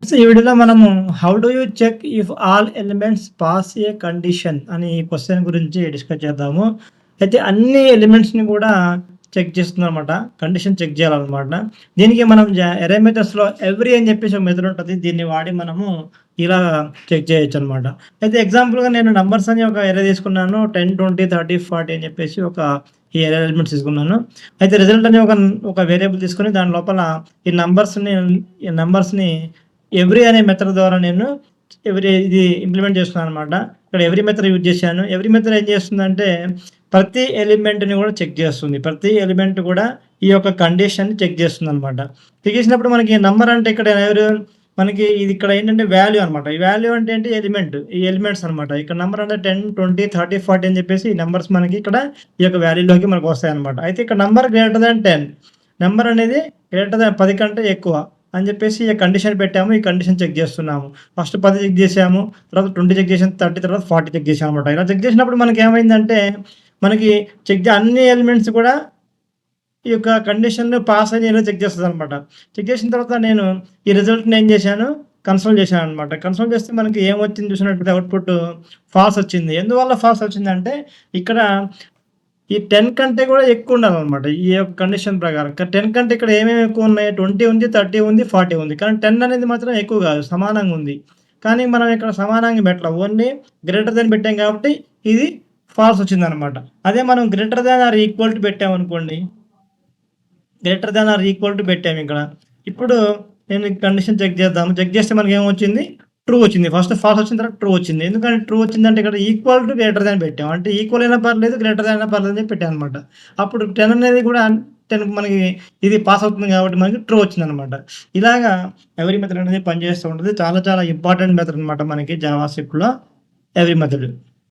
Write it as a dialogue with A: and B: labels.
A: So, ఈ వీడియోలో మనము how do you check if all elements pass a condition అని ఈ క్వెషన్ గురించి డిస్కస్ చేద్దాము. అయితే అన్ని ఎలిమెంట్స్‌ని కూడా చెక్ చేస్తుందనమాట. కండిషన్ చెక్ చేయాలనమాట. దీనికి మనం అరే మెథడ్స్‌లో ఎవ్రీ అని చెప్పేసి ఒక మెథడ్ ఉంటది. దీన్ని వాడి మనము ఇలా చెక్ చేయొచ్చనమాట. అయితే ఎగ్జాంపుల్‌గా నేను నంబర్స్ అని ఒక అరే తీసుకున్నాను. 10, 20, 30, 40 అని చెప్పేసి ఈ అరే ఎలిమెంట్స్ తీసుకున్నాను. అయితే రిజల్ట్ అని ఒక వేరియబుల్ తీసుకొని దాని లోపల ఈ నంబర్స్‌ని ఎవ్రీ అనే మెథడ్ ద్వారా నేను ఇది ఇంప్లిమెంట్ చేస్తున్నాననమాట. ఇక్కడ ఎవ్రీ మెథడ్ యూజ్ చేశాను. ఎవ్రీ మెథడ్ ఏం చేస్తుందంటే ప్రతి ఎలిమెంట్‌ని కూడా చెక్ చేస్తుంది. ప్రతి ఎలిమెంట్ కూడా ఈ యొక్క కండిషన్‌ని చెక్ చేస్తుందనమాట. చెక్ చేసినప్పుడు మనకి నంబర్ అంటే ఇక్కడ మనకి ఇది ఇక్కడ ఏంటంటే వాల్యూ అనమాట. ఈ వాల్యూ అంటే ఏంటి ఎలిమెంట్. ఈ ఎలిమెంట్స్ అనమాట. ఇక్కడ నంబర్ అంటే 10, 20, 30, 40 అని చెప్పేసి ఈ నంబర్స్ మనకి ఇక్కడ ఈ యొక్క వాల్యూలోకి మనకు వస్తాయన్నమాట. అయితే ఇక్కడ నంబర్ గ్రేటర్ దాన్ 10 నంబర్ అనేది గ్రేటర్ దాన్ 10 కంటే ఎక్కువ అని చెప్పేసి ఈ కండిషన్ పెట్టాము. ఈ కండిషన్ చెక్ చేస్తున్నాము. ఫస్ట్ 10 చెక్ చేసాము. తర్వాత 20 చెక్ చేసాము. 30 తర్వాత 40 చెక్ చేసాం అనమాట. ఇలా చెక్ చేసినప్పుడు మనకేమైందంటే మనకి అన్ని ఎలిమెంట్స్ కూడా ఈ యొక్క కండిషన్‌లో పాస్ అయినాయో చెక్ చేస్తదనమాట. చెక్ చేసిన తర్వాత నేను ఈ రిజల్ట్‌ని ఏం చేశాను, కన్సోల్ చేశాననమాట. కన్సోల్ చేస్తే మనకి ఏమొచ్చింది చూసినట్లయితే అవుట్‌పుట్ ఫాల్స్ వచ్చింది. ఎందువల్ల ఫాల్స్ వచ్చిందంటే ఇక్కడ ఈ 10 కంటే కూడా ఎక్కువ ఉండాలనమాట. ఈ యొక్క కండిషన్ ప్రకారం. 10 కంటే ఇక్కడ ఏమేమి ఎక్కువున్నాయి 20 ఉంది, 30 ఉంది, 40 ఉంది. కానీ 10 అనేది మాత్రం ఎక్కువ కాదు. సమానంగా ఉంది. కానీ మనం ఇక్కడ సమానంగా పెట్టలా. ఓన్లీ గ్రేటర్ దాన్ పెట్టాం కాబట్టి ఇది ఫాల్స్ వచ్చిందనమాట. అదే మనం greater than or equal to పెట్టామనుకోండి. Greater than or equal to పెట్టామిక్కడ. ఇప్పుడు నేను కండిషన్ చెక్ చేద్దాము. చెక్ చేస్తే మనకేమొచ్చింది ట్రూ వచ్చింది. ఫస్ట్ ఫాల్స్ వచ్చిన తర్వాత ట్రూ వచ్చింది. ఎందుకంటే ట్రూ వచ్చిందంటే ఇక్కడ ఈక్వల్ టు గ్రేటర్ దాన్ పెట్టాం. అంటే ఈక్వల్ అయినా పర్లేదు, గ్రేటర్ దాన్ అయినా పర్లేదు అని పెట్టామనమాట. అప్పుడు 10 అనేది కూడా 10 మనకి ఇది పాస్ అవుతుంది కాబట్టి మనకి ట్రూ వచ్చిందనమాట. ఇలాగా ఎవ్రీ మెథడ్ అనేది పనిచేస్తూ ఉంటది. చాలా చాలా ఇంపార్టెంట్ మెథడ్ అనమాట మనకి జావా స్క్రిప్ట్‌లో ఎవ్రీ మెథడ్.